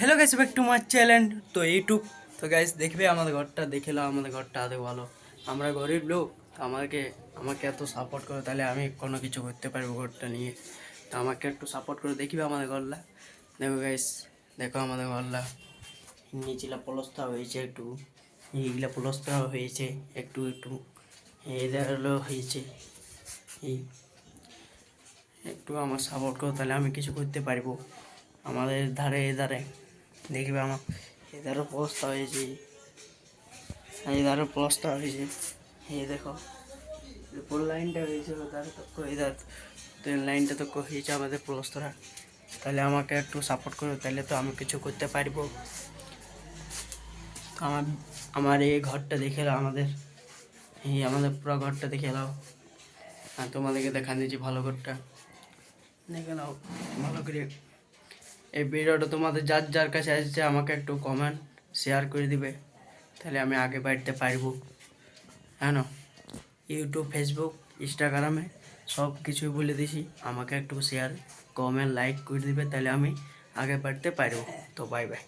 Hello guys, back to my channel. তো YouTube, তো guys দেখবে আমাদের ঘরটা, দেখে নাও আমাদের ঘরটা আদৌ ভালো। আমরা গরিব লোক, তো আমাকে এত সাপোর্ট করো, তাহলে আমি কোনো কিছু করতে পারবো ঘরটা নিয়ে। তো আমাকে একটু সাপোর্ট করে দেখবে আমাদের ঘরটা। দেখো গাইস, দেখো আমাদের ঘরটা নিচেলা পলস্তা হয়েছে একটু, এইগুলা পলস্তা হয়েছে একটু একটু, এইগুলো হয়েছে। এই একটু আমার সাপোর্ট করো, তাহলে আমি কিছু করতে পারবো। আমাদের ধারে এধারে দেখবে আমার এধারও অবস্থা হয়েছে, এধারও অবস্থা হয়েছে। এই দেখো পুরো লাইনটা হয়েছে, ওধারে তো এধার তো লাইনটা তো হয়েছে আমাদের প্লস্তরা। তাহলে আমাকে একটু সাপোর্ট করো, তাহলে তো আমি কিছু করতে পারবো। তো আমার এই ঘরটা দেখে নাও, আমাদের পুরো ঘরটা দেখে নাও। আর তোমাদেরকে দেখা দিয়েছি ভালো ঘরটা, দেখে নাও ভালো করে। এই ভিডিওটা তোমাদের যার যার কাছে আসছে আমাকে একটু কমেন্ট শেয়ার করে দিবে, তাহলে আমি আগে বাড়তে পারবো। হ্যাঁ, ইউটিউব, ফেসবুক, ইনস্টাগ্রামে সব কিছুই বলে দিছি, আমাকে একটু শেয়ার, কমেন্ট, লাইক করে দিবে, তাহলে আমি আগে বাড়তে পারবো। তো বাই বাই।